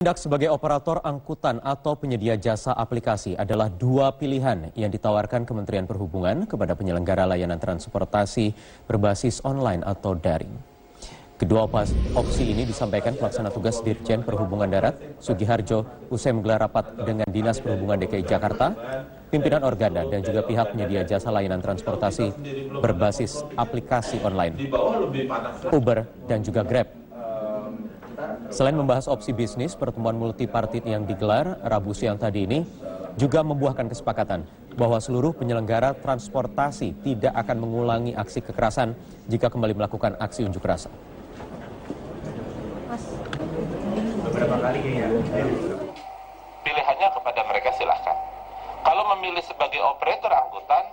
Tindak sebagai operator angkutan atau penyedia jasa aplikasi adalah dua pilihan yang ditawarkan Kementerian Perhubungan kepada penyelenggara layanan transportasi berbasis online atau daring. Kedua opsi ini disampaikan pelaksana tugas Dirjen Perhubungan Darat Sugiharjo usai menggelar rapat dengan Dinas Perhubungan DKI Jakarta, pimpinan Organda dan juga pihak penyedia jasa layanan transportasi berbasis aplikasi online, Uber dan juga Grab. Selain membahas opsi bisnis, pertemuan multipartit yang digelar Rabu siang tadi ini juga membuahkan kesepakatan bahwa seluruh penyelenggara transportasi tidak akan mengulangi aksi kekerasan jika kembali melakukan aksi unjuk rasa. Beberapa kali ya. Pilihannya kepada mereka silahkan. Kalau memilih sebagai operator angkutan,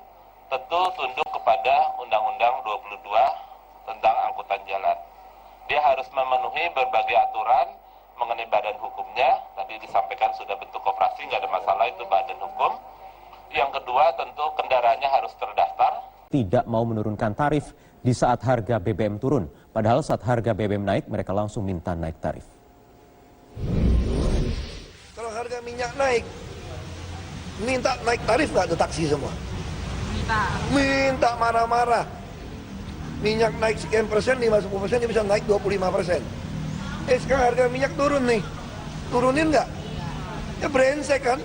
tentu tunduk kepada Undang-Undang 22 tentang angkutan jalan. Dia harus memenuhi berbagai aturan mengenai badan hukumnya. Tadi disampaikan sudah bentuk koperasi, nggak ada masalah, itu badan hukum. Yang kedua tentu kendaraannya harus terdaftar. Tidak mau menurunkan tarif di saat harga BBM turun. Padahal saat harga BBM naik, mereka langsung minta naik tarif. Kalau harga minyak naik, minta naik tarif nggak tuh taksi semua? Minta marah-marah. Minyak naik sekian persen, 50%, dia bisa naik 25%. Sekarang harga minyak turun nih. Turunin nggak? Ya brengsek kan?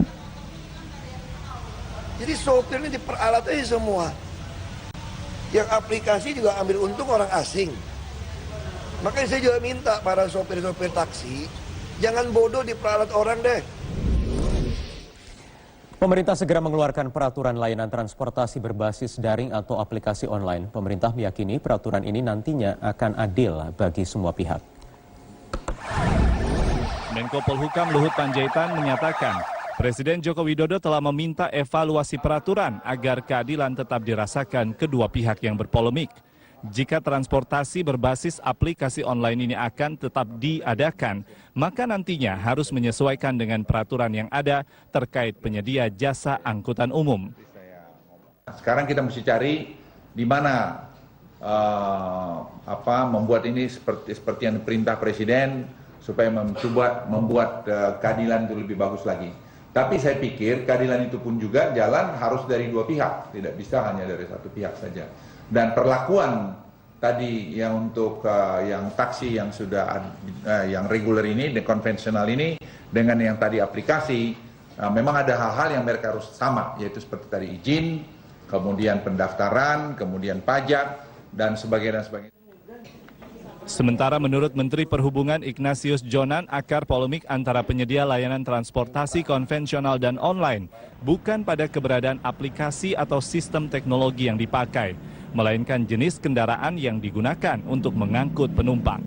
Jadi sopir ini diperalat aja semua. Yang aplikasi juga ambil untung orang asing. Makanya saya juga minta para sopir-sopir taksi, jangan bodoh diperalat orang deh. Pemerintah segera mengeluarkan peraturan layanan transportasi berbasis daring atau aplikasi online. Pemerintah meyakini peraturan ini nantinya akan adil bagi semua pihak. Menko Polhukam Luhut Panjaitan menyatakan, Presiden Joko Widodo telah meminta evaluasi peraturan agar keadilan tetap dirasakan kedua pihak yang berpolemik. Jika transportasi berbasis aplikasi online ini akan tetap diadakan, maka nantinya harus menyesuaikan dengan peraturan yang ada terkait penyedia jasa angkutan umum. Sekarang kita mesti cari di mana membuat ini seperti yang diperintah Presiden supaya membuat keadilan itu lebih bagus lagi. Tapi saya pikir keadilan itu pun juga jalan harus dari dua pihak, tidak bisa hanya dari satu pihak saja. Dan perlakuan tadi yang untuk yang taksi yang sudah yang reguler ini, dan konvensional ini, dengan yang tadi aplikasi, memang ada hal-hal yang mereka harus sama, yaitu seperti tadi izin, kemudian pendaftaran, kemudian pajak, dan sebagainya. Sementara menurut Menteri Perhubungan Ignatius Jonan, akar polemik antara penyedia layanan transportasi konvensional dan online bukan pada keberadaan aplikasi atau sistem teknologi yang dipakai, melainkan jenis kendaraan yang digunakan untuk mengangkut penumpang.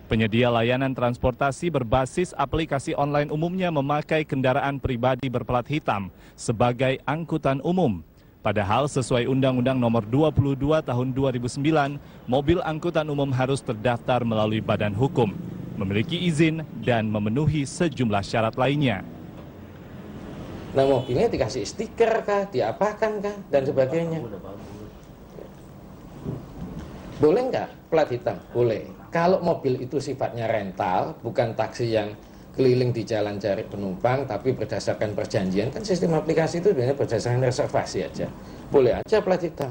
Penyedia layanan transportasi berbasis aplikasi online umumnya memakai kendaraan pribadi berplat hitam sebagai angkutan umum. Padahal sesuai Undang-Undang Nomor 22 Tahun 2009, mobil angkutan umum harus terdaftar melalui badan hukum, memiliki izin dan memenuhi sejumlah syarat lainnya. Nah, mobilnya dikasih stiker kah, diapakan kah, dan sebagainya. Boleh nggak plat hitam? Boleh. Kalau mobil itu sifatnya rental, bukan taksi yang keliling di jalan cari penumpang, tapi berdasarkan perjanjian, kan sistem aplikasi itu biasanya berdasarkan reservasi aja. Boleh aja plat hitam,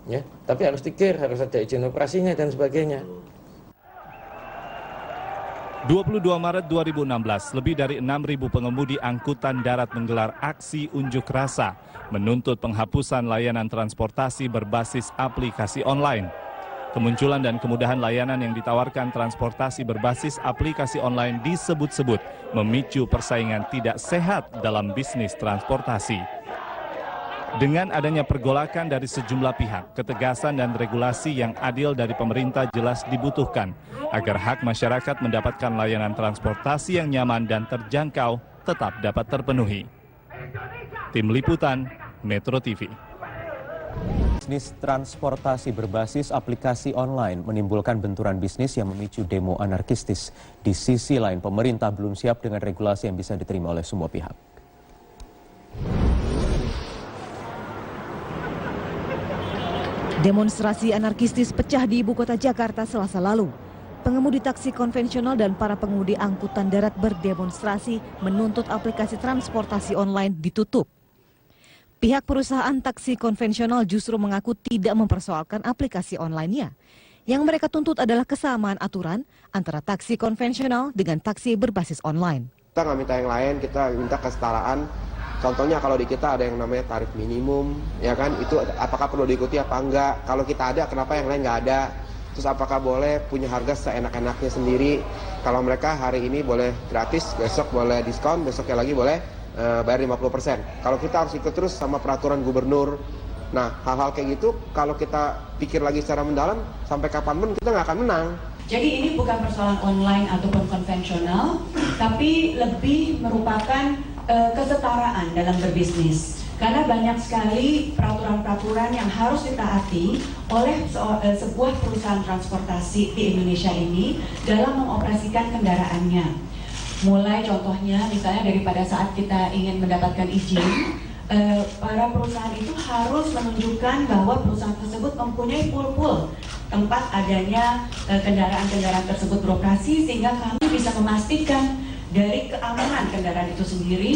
ya. Tapi harus stiker, harus ada izin operasinya dan sebagainya. 22 Maret 2016, lebih dari 6.000 pengemudi angkutan darat menggelar aksi unjuk rasa menuntut penghapusan layanan transportasi berbasis aplikasi online. Kemunculan dan kemudahan layanan yang ditawarkan transportasi berbasis aplikasi online disebut-sebut memicu persaingan tidak sehat dalam bisnis transportasi. Dengan adanya pergolakan dari sejumlah pihak, ketegasan dan regulasi yang adil dari pemerintah jelas dibutuhkan agar hak masyarakat mendapatkan layanan transportasi yang nyaman dan terjangkau tetap dapat terpenuhi. Tim Liputan, Metro TV. Bisnis transportasi berbasis aplikasi online menimbulkan benturan bisnis yang memicu demo anarkistis. Di sisi lain, pemerintah belum siap dengan regulasi yang bisa diterima oleh semua pihak. Demonstrasi anarkistis pecah di ibu kota Jakarta Selasa lalu. pengemudi taksi konvensional dan para pengemudi angkutan darat berdemonstrasi menuntut aplikasi transportasi online ditutup. Pihak perusahaan taksi konvensional justru mengaku tidak mempersoalkan aplikasi online-nya. Yang mereka tuntut adalah kesamaan aturan antara taksi konvensional dengan taksi berbasis online. Kita nggak minta yang lain, kita minta kesetaraan. Contohnya kalau di kita ada yang namanya tarif minimum, ya kan? Itu apakah perlu diikuti apa enggak? Kalau kita ada, kenapa yang lain nggak ada? Terus apakah boleh punya harga seenak-enaknya sendiri? Kalau mereka hari ini boleh gratis, besok boleh diskon, besoknya lagi boleh bayar 50%. Kalau kita harus ikut terus sama peraturan gubernur. Nah, hal-hal kayak gitu kalau kita pikir lagi secara mendalam, sampai kapanpun kita nggak akan menang. Jadi ini bukan persoalan online ataupun konvensional, tapi lebih merupakan kesetaraan dalam berbisnis. Karena banyak sekali peraturan-peraturan yang harus ditaati oleh sebuah perusahaan transportasi di Indonesia ini dalam mengoperasikan kendaraannya. Mulai contohnya misalnya daripada saat kita ingin mendapatkan izin, para perusahaan itu harus menunjukkan bahwa perusahaan tersebut mempunyai pool tempat adanya kendaraan-kendaraan tersebut beroperasi, sehingga kami bisa memastikan dari keamanan kendaraan itu sendiri.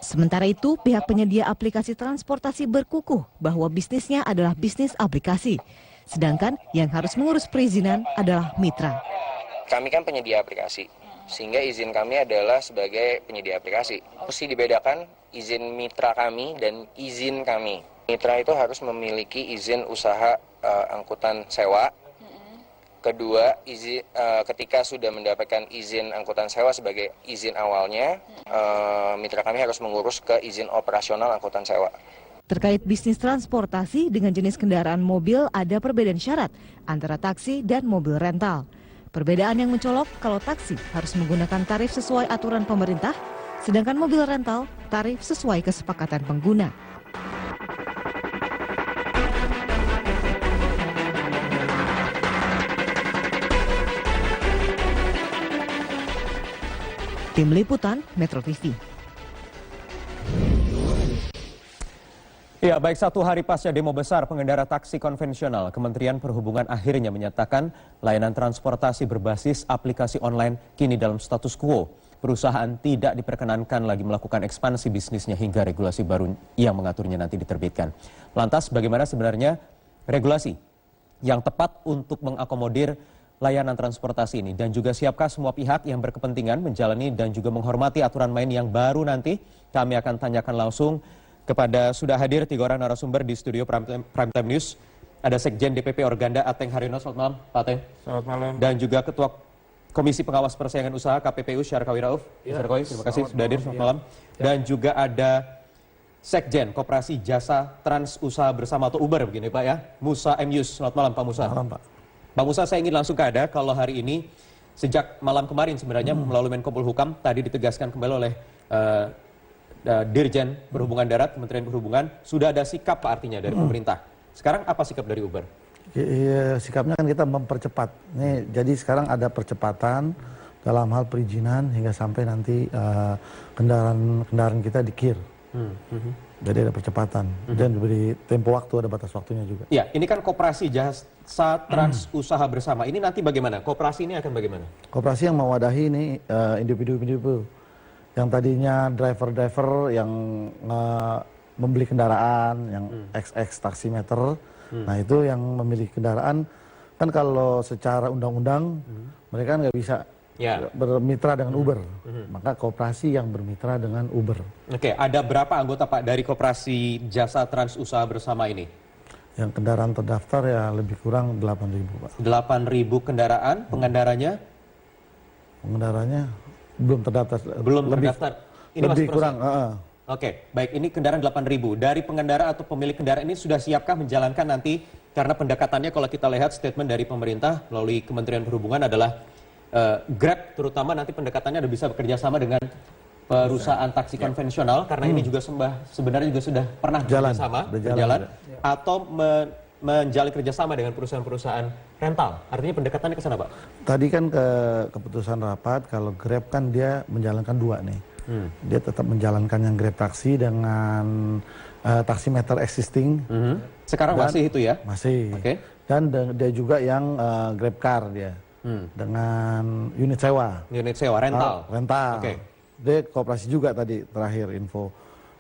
Sementara itu, pihak penyedia aplikasi transportasi berkukuh bahwa bisnisnya adalah bisnis aplikasi, sedangkan yang harus mengurus perizinan adalah mitra. Kami kan penyedia aplikasi, sehingga izin kami adalah sebagai penyedia aplikasi. Mesti dibedakan izin mitra kami dan izin kami. Mitra itu harus memiliki izin usaha angkutan sewa. Kedua, ketika sudah mendapatkan izin angkutan sewa sebagai izin awalnya, mitra kami harus mengurus ke izin operasional angkutan sewa. Terkait bisnis transportasi dengan jenis kendaraan mobil ada perbedaan syarat antara taksi dan mobil rental. Perbedaan yang mencolok kalau taksi harus menggunakan tarif sesuai aturan pemerintah, sedangkan mobil rental tarif sesuai kesepakatan pengguna. Tim Liputan Metro TV. Ya, baik, satu hari pasca demo besar pengendara taksi konvensional, Kementerian Perhubungan akhirnya menyatakan layanan transportasi berbasis aplikasi online kini dalam status quo. Perusahaan tidak diperkenankan lagi melakukan ekspansi bisnisnya hingga regulasi baru yang mengaturnya nanti diterbitkan. Lantas, bagaimana sebenarnya regulasi yang tepat untuk mengakomodir layanan transportasi ini, dan juga siapkah semua pihak yang berkepentingan menjalani dan juga menghormati aturan main yang baru nanti? Kami akan tanyakan langsung kepada sudah hadir 3 orang narasumber di studio Primetime News. Ada Sekjen DPP Organda Ateng Haryono, selamat malam Pak Ateng. Selamat malam. Dan juga Ketua Komisi Pengawas Persaingan Usaha KPPU Syarkawi Rauf. Syarkawi, terima kasih sudah hadir, selamat malam. Dan juga ada Sekjen Koperasi Jasa Trans Usaha Bersama atau Uber begini Pak ya, Musa M. Yus. Selamat malam Pak Musa. Malam Pak. Pak Musa, saya ingin langsung ke Anda. Kalau hari ini, sejak malam kemarin sebenarnya melalui Menko Polhukam, tadi ditegaskan kembali oleh Dirjen Perhubungan Darat, Kementerian Perhubungan, sudah ada sikap Pak artinya dari pemerintah. Sekarang apa sikap dari Uber? Sikapnya kan kita mempercepat. Nih, jadi sekarang ada percepatan dalam hal perizinan hingga sampai nanti kendaraan kita di-KIR. Jadi ada percepatan dan diberi tempo waktu, ada batas waktunya juga. Ya, ini kan Koperasi Jasa Trans Usaha Bersama. Ini nanti bagaimana? Koperasi ini akan bagaimana? Koperasi yang mewadahi ini individu-individu yang tadinya driver-driver yang membeli kendaraan yang XX taksimeter. Nah, itu yang memilih kendaraan kan kalau secara undang-undang mereka nggak bisa bermitra dengan Uber, maka koperasi yang bermitra dengan Uber. Oke, ada berapa anggota Pak dari Koperasi Jasa Trans Usaha Bersama ini? Yang kendaraan terdaftar ya lebih kurang 8.000 Pak. 8.000 kendaraan, pengendaranya? Pengendaranya belum terdaftar. Belum terdaftar? Ini lebih masih kurang. Oke, baik, ini kendaraan 8.000. Dari pengendara atau pemilik kendaraan ini sudah siapkah menjalankan nanti? Karena pendekatannya kalau kita lihat statement dari pemerintah melalui Kementerian Perhubungan adalah Grab, terutama nanti pendekatannya ada bisa bekerja sama dengan perusahaan taksi konvensional, karena ini juga sebenarnya juga sudah pernah berjalan, atau menjalin kerjasama dengan perusahaan-perusahaan rental. Artinya pendekatannya ke sana, Pak? Tadi kan keputusan rapat, kalau Grab kan dia menjalankan 2 nih. Dia tetap menjalankan yang Grab taksi dengan taksimeter existing. Sekarang masih itu ya? Masih. Dan dia juga yang Grab car dia. dengan unit sewa. Unit sewa, rental. Rental. Oke. Dia koperasi juga tadi terakhir info.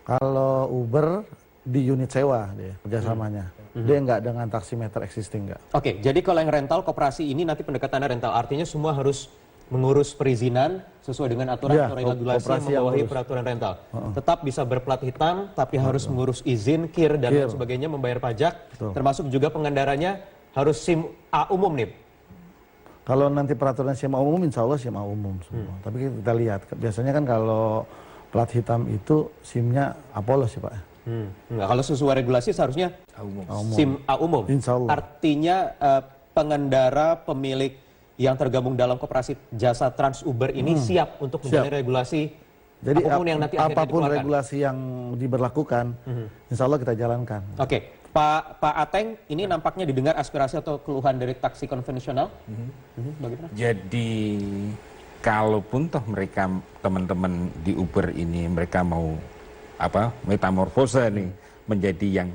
Kalau Uber di unit sewa dia kerjasamanya. Dia nggak dengan taksimeter existing nggak. Oke, jadi kalau yang rental koperasi ini nanti pendekatannya rental, artinya semua harus mengurus perizinan sesuai dengan aturan atau regulasi yang membawahi peraturan rental. Tetap bisa berplat hitam, tapi harus mengurus izin, KIR, dan lain sebagainya, membayar pajak, termasuk juga pengendaranya harus SIM A umum nih. Kalau nanti peraturan SIM A umum, insya Allah SIM A umum semua. Tapi kita lihat, biasanya kan kalau plat hitam itu SIM-nya Apollo sih Pak. Enggak, kalau sesuai regulasi seharusnya SIM A umum. Insya Allah. Artinya pengendara pemilik yang tergabung dalam koperasi jasa Trans Uber ini siap untuk menjalani regulasi. Jadi apapun yang nanti apapun regulasi yang diberlakukan, insya Allah kita jalankan. Oke, Pak Ateng, ini nampaknya didengar aspirasi atau keluhan dari taksi konvensional. Bagaimana? Jadi kalaupun toh mereka teman-teman di Uber ini mereka mau metamorfose nih menjadi yang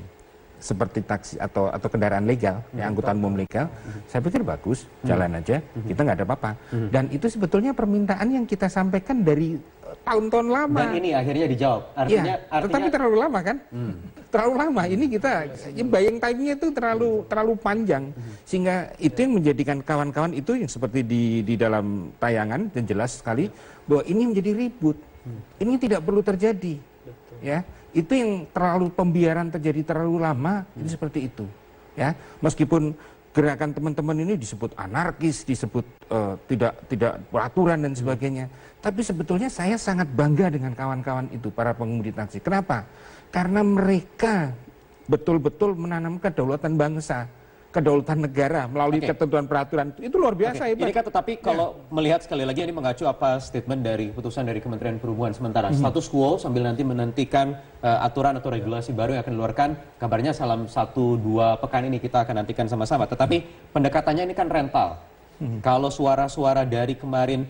seperti taksi atau kendaraan legal, angkutan umum legal, saya pikir bagus, jalan aja, kita nggak ada apa-apa. Dan itu sebetulnya permintaan yang kita sampaikan dari tahun-tahun lama. Dan ini akhirnya dijawab. Artinya tetapi terlalu lama kan? Terlalu lama. Ini kita buying time-nya itu terlalu panjang, sehingga itu yang menjadikan kawan-kawan itu yang seperti di dalam tayangan dan jelas sekali bahwa ini menjadi ribut. Ini tidak perlu terjadi, ya. Itu yang pembiaran terjadi terlalu lama, itu seperti itu, ya. Meskipun gerakan teman-teman ini disebut anarkis, disebut tidak peraturan dan sebagainya, tapi sebetulnya saya sangat bangga dengan kawan-kawan itu, para pengemudi taksi. Kenapa? Karena mereka betul-betul menanamkan kedaulatan bangsa, kedaulatan negara melalui ketentuan peraturan itu luar biasa hebat. Ini kan tetapi kalau melihat sekali lagi ini mengacu apa statement dari putusan dari Kementerian Perhubungan sementara status quo sambil nanti menantikan aturan atau regulasi baru yang akan dikeluarkan, kabarnya dalam 1-2 pekan ini kita akan nantikan sama-sama. Tetapi pendekatannya ini kan rental. Kalau suara-suara dari kemarin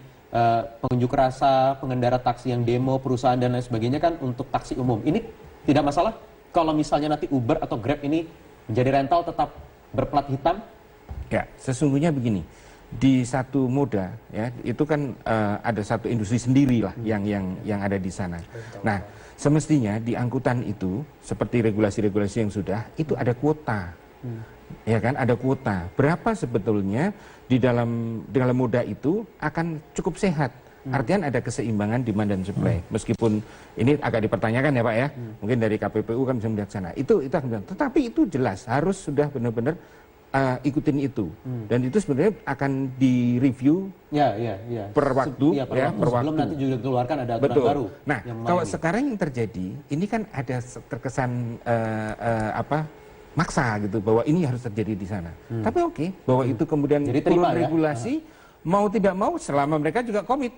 pengunjuk rasa, pengendara taksi yang demo, perusahaan dan lain sebagainya kan untuk taksi umum. Ini tidak masalah kalau misalnya nanti Uber atau Grab ini menjadi rental tetap berplat hitam? Ya, sesungguhnya begini, di satu moda ya itu kan ada satu industri sendiri lah yang ada di sana. Nah, semestinya di angkutan itu seperti regulasi-regulasi yang sudah itu ada kuota, ya kan, ada kuota. Berapa sebetulnya di dalam moda itu akan cukup sehat. Artinya ada keseimbangan demand dan supply. Meskipun ini agak dipertanyakan ya Pak ya, mungkin dari KPPU kan bisa melihat sana. Itu akan bilang. Tetapi itu jelas harus sudah benar-benar ikutin itu. Dan itu sebenarnya akan direview per waktu, per waktu. Sebelum nanti juga dikeluarkan ada aturan baru. Nah, kalau sekarang yang terjadi, ini kan ada terkesan maksa gitu bahwa ini harus terjadi di sana. Tapi oke, bahwa itu kemudian turun regulasi. Mau tidak mau selama mereka juga komit,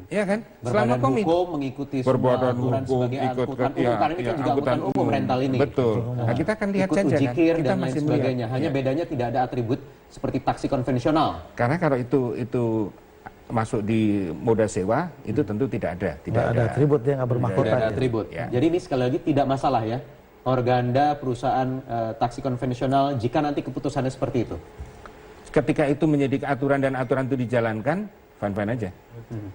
ya kan? Selama komit mengikuti berbadan hukum sebagai angkutan umum, karena ini kan juga angkutan umum rental ini. Betul. Nah, kita akan lihat saja kan. Kita masih sebagainya. Hanya bedanya tidak ada atribut seperti taksi konvensional. Karena kalau itu masuk di moda sewa, itu tentu tidak ada. Tidak ada atribut, dia nggak bermahkota. Tidak ada atribut. Ya. Jadi ini sekali lagi tidak masalah ya. Organda perusahaan taksi konvensional jika nanti keputusannya seperti itu. Ketika itu menjadi aturan dan aturan itu dijalankan, fine-fine aja.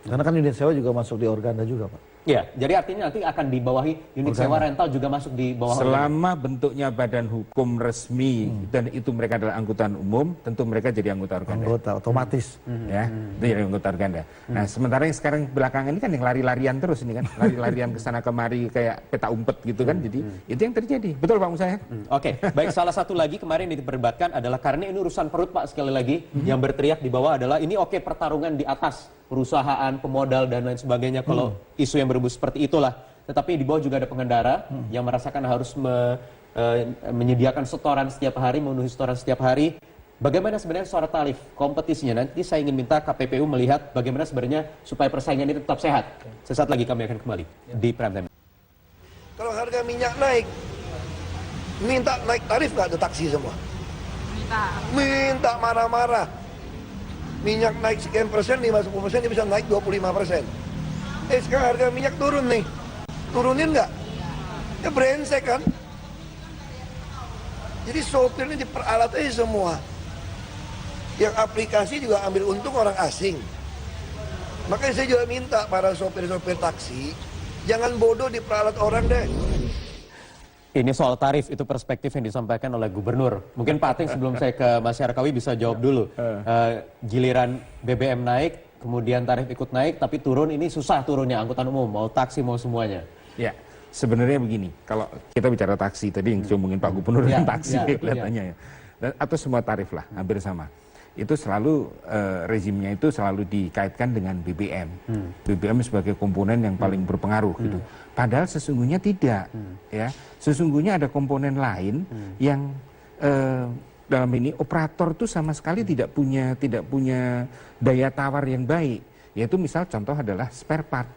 Karena kan unit sewa juga masuk di organda juga Pak. Ya, jadi artinya nanti akan dibawahi unit sewa rental juga masuk di bawah. Selama bentuknya badan hukum resmi dan itu mereka adalah angkutan umum, tentu mereka jadi anggota organda. Anggota otomatis. Ya, itu jadi anggota organda. Nah, sementara yang sekarang belakangan ini kan yang lari-larian terus ini kan, lari-larian ke sana kemari kayak peta umpet gitu kan. Jadi itu yang terjadi. Betul Pak Musa ya? Oke, baik, salah satu lagi kemarin diperdebatkan adalah karena ini urusan perut Pak, sekali lagi yang berteriak di bawah adalah ini pertarungan di atas perusahaan, pemodal dan lain sebagainya kalau isu yang berebut seperti itulah. Tetapi di bawah juga ada pengendara yang merasakan harus menyediakan setoran setiap hari, memenuhi setoran setiap hari. Bagaimana sebenarnya soal tarif kompetisinya? Nanti saya ingin minta KPPU melihat bagaimana sebenarnya supaya persaingan ini tetap sehat. Sesaat lagi kami akan kembali di Prime Time. Kalau harga minyak naik, minta naik tarif nggak ada taksi semua? Minta marah-marah. Minyak naik sekian persen, 50%, dia bisa naik 25%. Sekarang harga minyak turun nih. Turunin nggak? Ya brengsek kan? Jadi sopir ini diperalat aja semua. Yang aplikasi juga ambil untung orang asing. Makanya saya juga minta para sopir-sopir taksi, jangan bodoh diperalat orang deh. Ini soal tarif, itu perspektif yang disampaikan oleh Gubernur. Mungkin Pak Ating sebelum saya ke Mas Syarkawi bisa jawab dulu. Giliran BBM naik, kemudian tarif ikut naik, tapi turun ini susah turunnya angkutan umum, mau taksi mau semuanya. Ya, sebenarnya begini, kalau kita bicara taksi, tadi yang ngomongin Pak Gubernur dan taksi kelihatannya ya. Atau semua tarif lah, hampir sama. Itu selalu rezimnya itu selalu dikaitkan dengan BBM. BBM sebagai komponen yang paling berpengaruh gitu. Padahal sesungguhnya tidak, ya. Sesungguhnya ada komponen lain yang dalam ini operator itu sama sekali tidak punya daya tawar yang baik. Yaitu misal contoh adalah spare part.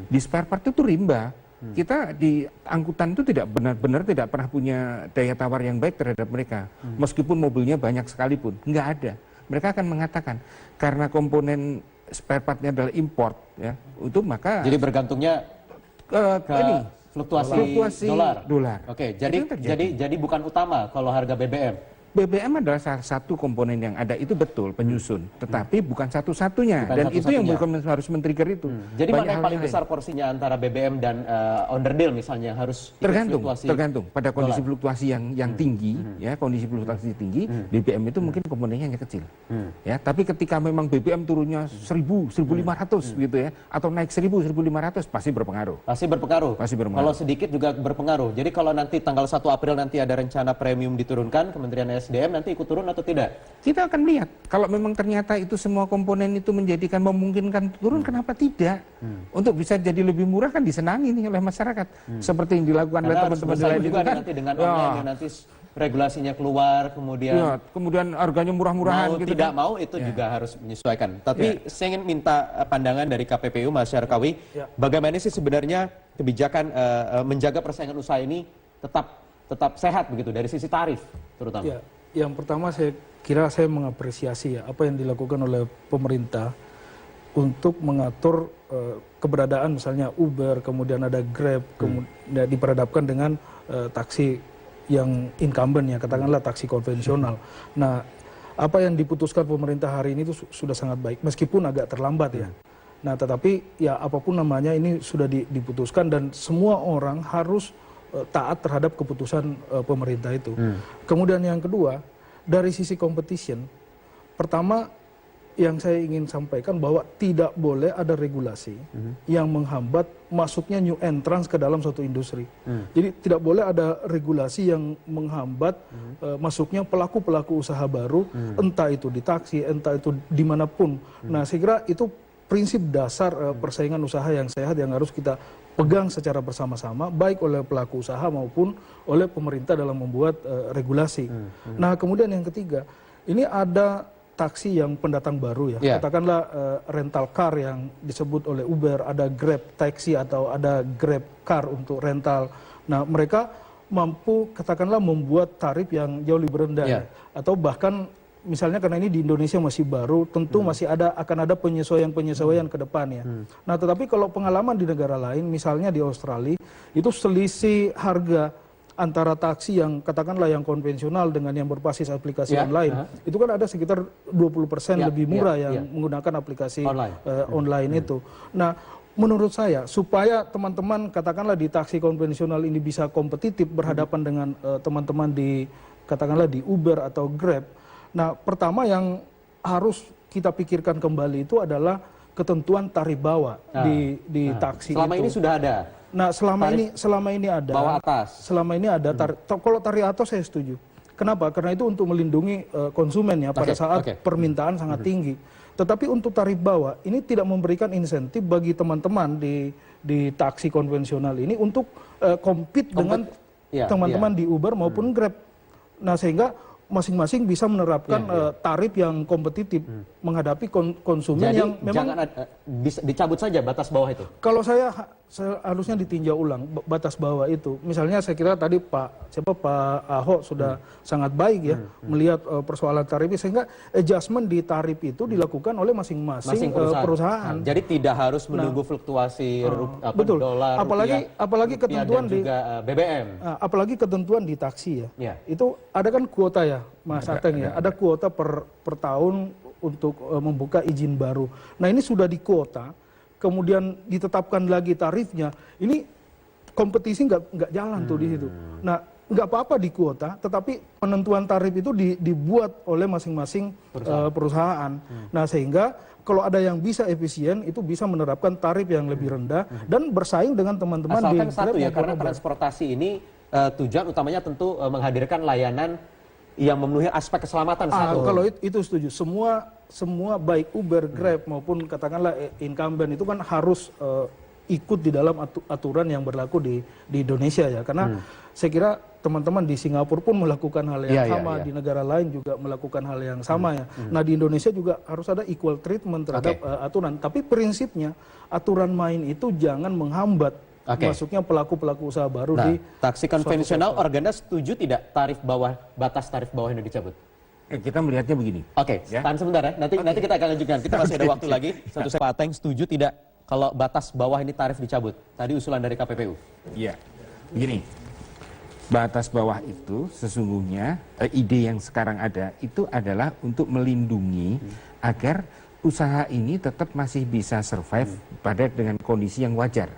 Di spare part itu rimba. Kita di angkutan itu tidak benar-benar tidak pernah punya daya tawar yang baik terhadap mereka. Meskipun mobilnya banyak sekalipun, nggak ada. Mereka akan mengatakan karena komponen spare partnya adalah import, ya, itu maka jadi bergantungnya ke fluktuasi dolar. Oke, jadi bukan utama kalau harga BBM. BBM adalah salah satu komponen yang ada, itu betul penyusun, tetapi bukan satu-satunya, dan itu yang harus men-trigger itu. Jadi mana yang paling besar porsinya antara BBM dan onderdil misalnya harus tergantung pada kondisi fluktuasi yang tinggi, ya, kondisi fluktuasi tinggi, BBM itu mungkin komponennya hanya kecil, ya. Tapi ketika memang BBM turunnya 1.000, 1.500 gitu ya, atau naik 1.000, 1.500 pasti berpengaruh. Pasti berpengaruh. Kalau sedikit juga berpengaruh. Jadi kalau nanti tanggal 1 April nanti ada rencana premium diturunkan, Kementerian SDM nanti ikut turun atau tidak? Kita akan lihat. Kalau memang ternyata itu semua komponen itu memungkinkan turun, kenapa tidak? Untuk bisa jadi lebih murah kan disenangi nih oleh masyarakat. Seperti yang dilakukan oleh teman-teman lain itu kan. Nanti dengan online nanti regulasinya keluar, kemudian harganya murah-murahan. Mau gitu tidak kan? Mau itu juga harus menyesuaikan. Tapi saya ingin minta pandangan dari KPPU, Mas Syarkawi. Bagaimana sih sebenarnya kebijakan menjaga persaingan usaha ini tetap sehat begitu dari sisi tarif terutama? Ya, yang pertama saya kira saya mengapresiasi ya apa yang dilakukan oleh pemerintah untuk mengatur keberadaan misalnya Uber, kemudian ada Grab, kemudian diperhadapkan dengan taksi yang incumbent ya, katakanlah taksi konvensional. Nah, apa yang diputuskan pemerintah hari ini itu sudah sangat baik, meskipun agak terlambat ya. Nah, tetapi ya apapun namanya ini sudah diputuskan dan semua orang harus taat terhadap keputusan pemerintah itu. Kemudian yang kedua, dari sisi competition, pertama yang saya ingin sampaikan bahwa tidak boleh ada regulasi yang menghambat masuknya new entrants ke dalam suatu industri. Jadi tidak boleh ada regulasi yang menghambat masuknya pelaku-pelaku usaha baru, entah itu di taksi, entah itu dimanapun. Nah, saya kira itu prinsip dasar persaingan usaha yang sehat yang harus kita pegang secara bersama-sama, baik oleh pelaku usaha maupun oleh pemerintah dalam membuat regulasi. Nah, kemudian yang ketiga, ini ada taksi yang pendatang baru ya, katakanlah rental car yang disebut oleh Uber, ada Grab taxi atau ada Grab car untuk rental. Nah, mereka mampu katakanlah membuat tarif yang jauh lebih rendah ya. Atau bahkan misalnya karena ini di Indonesia masih baru, tentu masih akan ada penyesuaian ke depan ya. Nah, tetapi kalau pengalaman di negara lain, misalnya di Australia, itu selisih harga antara taksi yang katakanlah yang konvensional dengan yang berbasis aplikasi online, itu kan ada sekitar 20% lebih murah yang menggunakan aplikasi online itu. Nah, menurut saya supaya teman-teman katakanlah di taksi konvensional ini bisa kompetitif berhadapan dengan teman-teman di katakanlah di Uber atau Grab. Nah, pertama yang harus kita pikirkan kembali itu adalah ketentuan tarif bawah di taksi. Selama ini sudah ada. Nah, selama ini ada. Bawah atas. Selama ini ada kalau tarif atas saya setuju. Kenapa? Karena itu untuk melindungi konsumen ya pada saat permintaan sangat tinggi. Tetapi untuk tarif bawah ini tidak memberikan insentif bagi teman-teman di taksi konvensional ini untuk compete dengan teman-teman di Uber maupun Grab. Nah, sehingga masing-masing bisa menerapkan tarif yang kompetitif menghadapi konsumen. Jadi, yang memang jangan bisa dicabut saja batas bawah itu. Kalau saya seharusnya ditinjau ulang batas bawah itu. Misalnya saya kira tadi Pak Ahok sudah sangat baik ya melihat persoalan tarif sehingga adjustment di tarif itu dilakukan oleh masing-masing perusahaan. Jadi tidak harus menunggu fluktuasi betul. dolar, Apalagi ketentuan dan juga BBM. Apalagi ketentuan di taksi ya. Itu ada kan kuota ya, Mas Ateng ya. Ada kuota per tahun untuk membuka izin baru. Nah, ini sudah di kuota. Kemudian ditetapkan lagi tarifnya, ini kompetisi nggak jalan tuh di situ. Nah, nggak apa-apa di kuota, tetapi penentuan tarif itu dibuat oleh masing-masing perusahaan. Nah, sehingga kalau ada yang bisa efisien, itu bisa menerapkan tarif yang lebih rendah dan bersaing dengan teman-teman di Asalkan satu ya, karena transportasi ini tujuan utamanya tentu menghadirkan layanan yang memenuhi aspek keselamatan satu. Kalau itu setuju. Semua baik Uber, Grab maupun katakanlah incumbent itu kan harus ikut di dalam aturan yang berlaku di Indonesia ya. Karena saya kira teman-teman di Singapura pun melakukan hal yang sama, di negara lain juga melakukan hal yang sama ya. Nah, di Indonesia juga harus ada equal treatment terhadap aturan. Tapi prinsipnya aturan main itu jangan menghambat masuknya pelaku-pelaku usaha baru di taksi konvensional. Organda setuju tidak batas tarif bawah ini dicabut? Kita melihatnya begini. Tahan sebentar ya. Nanti kita akan lanjutkan. Kita masih ada waktu lagi. Pak Ateng setuju tidak kalau batas bawah ini tarif dicabut? Tadi usulan dari KPPU. Iya. Begini. Batas bawah itu sesungguhnya ide yang sekarang ada itu adalah untuk melindungi agar usaha ini tetap masih bisa survive dengan kondisi yang wajar.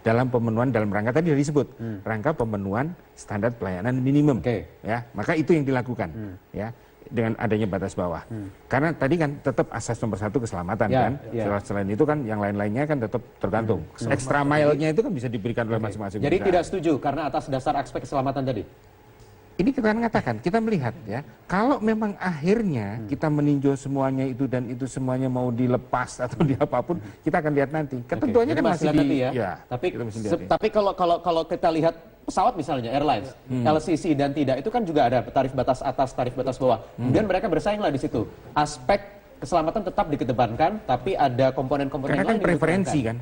Dalam pemenuhan dalam rangka tadi disebut rangka pemenuhan standar pelayanan minimum, ya maka itu yang dilakukan, ya dengan adanya batas bawah. Karena tadi kan tetap asas nomor satu keselamatan kan, selain itu kan yang lain-lainnya kan tetap tergantung. Extra mile-nya itu kan bisa diberikan oleh masing-masing. Jadi tidak setuju karena atas dasar aspek keselamatan tadi. Ini kita mengatakan, kita melihat ya, kalau memang akhirnya kita meninjau semuanya itu dan itu semuanya mau dilepas atau di apapun, kita akan lihat nanti. Ketentuannya kan masih Tapi kalau kita lihat pesawat misalnya airlines, LCC dan tidak itu kan juga ada tarif batas atas, tarif batas bawah. Kemudian mereka bersainglah di situ. Aspek keselamatan tetap dikedepankan, tapi ada komponen-komponen lain. Karena kan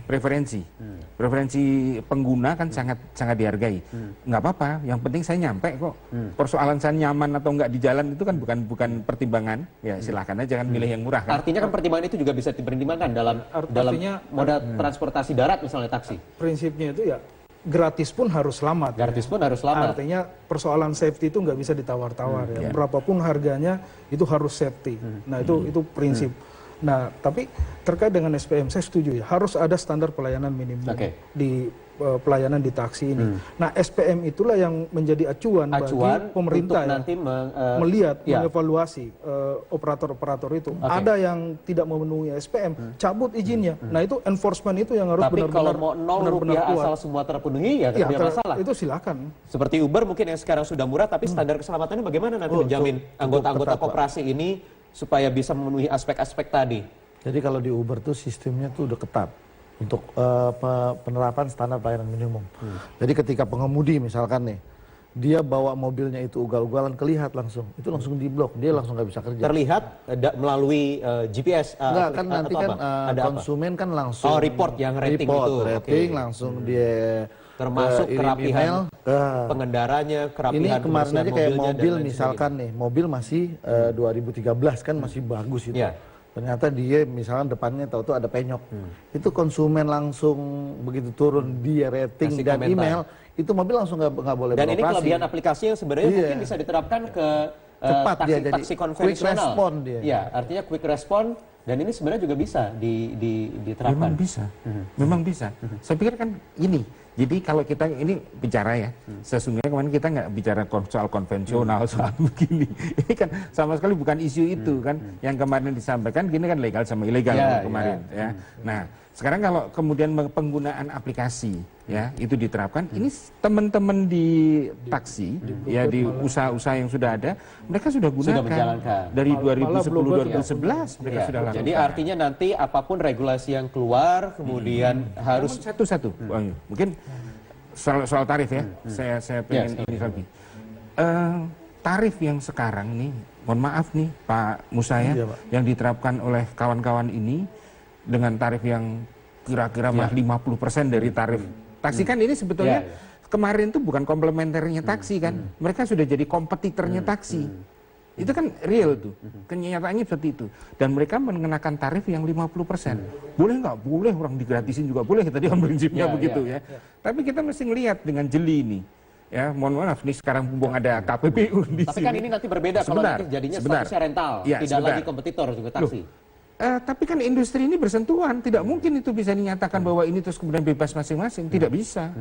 preferensi pengguna kan sangat dihargai. Nggak apa-apa, yang penting saya nyampe kok. Persoalan saya nyaman atau nggak di jalan itu kan bukan pertimbangan. Ya silahkan aja kan milih yang murah kan. Artinya kan pertimbangan itu juga bisa dipertimbangkan dalam moda transportasi darat misalnya taksi. Prinsipnya itu ya gratis pun harus selamat. Artinya persoalan safety itu nggak bisa ditawar-tawar ya. Berapapun harganya itu harus safety. Nah itu prinsip. Nah tapi terkait dengan SPM saya setuju ya harus ada standar pelayanan minimum di pelayanan di taksi ini. Nah SPM itulah yang menjadi acuan bagi pemerintah ya, nanti melihat, mengevaluasi operator-operator itu. Ada yang tidak memenuhi SPM, cabut izinnya. Nah itu enforcement itu yang harus benar-benar kuat. Tapi kalau mau Rp0 asal semua terpenuhi ya tidak ada masalah. Itu silakan. Seperti Uber mungkin yang sekarang sudah murah, tapi standar keselamatannya bagaimana nanti menjamin anggota-anggota koperasi ini supaya bisa memenuhi aspek-aspek tadi? Jadi kalau di Uber tuh sistemnya tuh udah ketat untuk penerapan standar pelayanan minimum. Jadi ketika pengemudi misalkan nih, dia bawa mobilnya itu ugal-ugalan, kelihat langsung, itu langsung diblok, dia langsung nggak bisa kerja. Terlihat melalui GPS? Enggak, kan nanti kan konsumen kan langsung report yang rating rating langsung dia termasuk kerapihan pengendaranya, kerapihan ini kemarin aja kayak mobil misalkan nih, mobil masih 2013 kan masih bagus itu. Ternyata dia misalkan depannya tahu tuh ada penyok. Itu konsumen langsung begitu turun dia rating dan email, itu mobil langsung nggak boleh beroperasi. Dan ini kelebihan aplikasi yang sebenarnya mungkin bisa diterapkan ke cepat taksi konvensional. Quick respond dia. Ya, artinya quick respond dan ini sebenarnya juga bisa diterapkan. Memang bisa. Saya pikir kan ini. Jadi kalau kita ini bicara ya, sesungguhnya kemarin kita nggak bicara soal konvensional, soal begini. Ini kan sama sekali bukan isu itu kan. Yang kemarin disampaikan gini kan legal sama ilegal kemarin. Ya. Nah sekarang kalau kemudian penggunaan aplikasi ya itu diterapkan, ini teman-teman di taksi ya di usaha-usaha yang sudah ada, mereka sudah gunakan dari 2010-2011 mereka sudah lakukan. Jadi artinya nanti apapun regulasi yang keluar kemudian harus satu-satu. Mungkin soal tarif ya, saya pengen ini lagi. Tarif yang sekarang nih, mohon maaf nih Pak Musa ya, yang diterapkan oleh kawan-kawan ini dengan tarif yang kira-kira 50% dari tarif taksi. Kan ini sebetulnya kemarin tuh bukan komplementernya taksi kan, mereka sudah jadi kompetitornya taksi. Itu kan real tuh, kenyataannya seperti itu. Dan mereka mengenakan tarif yang 50%. Boleh nggak? Boleh, orang digratisin juga boleh, tadi kan prinsipnya begitu ya. Tapi kita mesti ngelihat dengan jeli ini. Ya, mohon maaf nih sekarang mumpung ada KPPU di Tapi sini. kan ini nanti berbeda kalau nanti jadinya statusnya rental, tidak lagi kompetitor juga taksi. Tapi kan industri ini bersentuhan, tidak mungkin itu bisa dinyatakan bahwa ini terus kemudian bebas masing-masing, tidak bisa.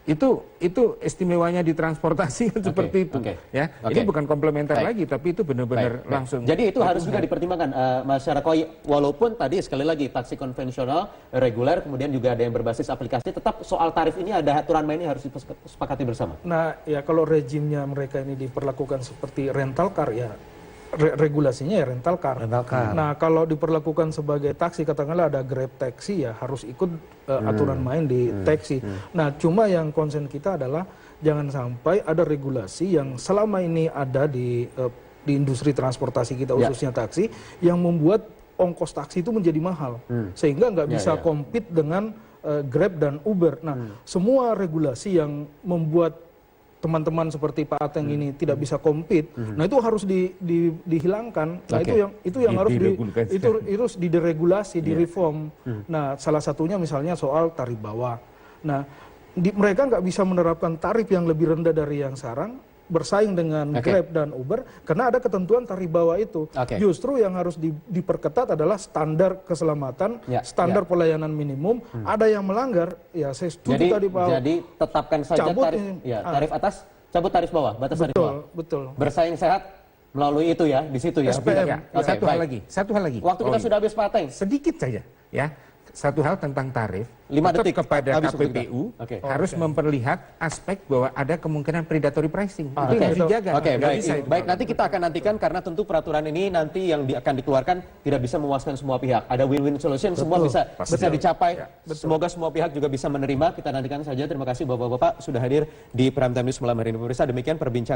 Itu istimewanya di transportasi kan seperti itu. Ya, ini bukan komplementer lagi, tapi itu benar-benar langsung. Jadi itu harus juga dipertimbangkan, Mas Syarakoy, walaupun tadi sekali lagi taksi konvensional, reguler, kemudian juga ada yang berbasis aplikasi, tetap soal tarif ini ada aturan mainnya harus disepakati bersama. Nah, ya kalau rejimnya mereka ini diperlakukan seperti rental car, ya regulasinya ya rental car. Nah, kalau diperlakukan sebagai taksi, katakanlah ada Grab taxi, ya harus ikut aturan main di taksi. Nah, cuma yang konsen kita adalah jangan sampai ada regulasi yang selama ini ada di industri transportasi kita, khususnya taksi, yang membuat ongkos taksi itu menjadi mahal, sehingga nggak bisa compete dengan Grab dan Uber. Nah, semua regulasi yang membuat teman-teman seperti Pak Ateng ini tidak bisa compete, nah itu harus dihilangkan. Nah itu yang harus dideregulasi, direform. Nah salah satunya misalnya soal tarif bawah. Nah mereka nggak bisa menerapkan tarif yang lebih rendah dari yang sekarang, bersaing dengan Grab dan Uber karena ada ketentuan tarif bawah itu. Justru yang harus diperketat adalah standar keselamatan, standar pelayanan minimum. Ada yang melanggar, ya saya setuju tadi Pak. Jadi tetapkan saja tarif atas, cabut tarif bawah, batas tarif bawah. Betul. Bersaing sehat melalui itu ya, di situ ya. SPM. Satu hal lagi. Waktu kita sudah habis Pak Ateng. Sedikit saja, ya. Satu hal tentang tarif, 5 detik kepada KPPU harus memperlihat aspek bahwa ada kemungkinan predatory pricing. Itu yang harus dijaga. Baik, nanti kita akan nantikan karena tentu peraturan ini nanti yang akan dikeluarkan tidak bisa memuaskan semua pihak. Ada win-win solution, semua bisa dicapai. Semoga semua pihak juga bisa menerima. Kita nantikan saja. Terima kasih Bapak-bapak sudah hadir di Prime Time News malam hari ini. Pemirsa, demikian perbincangan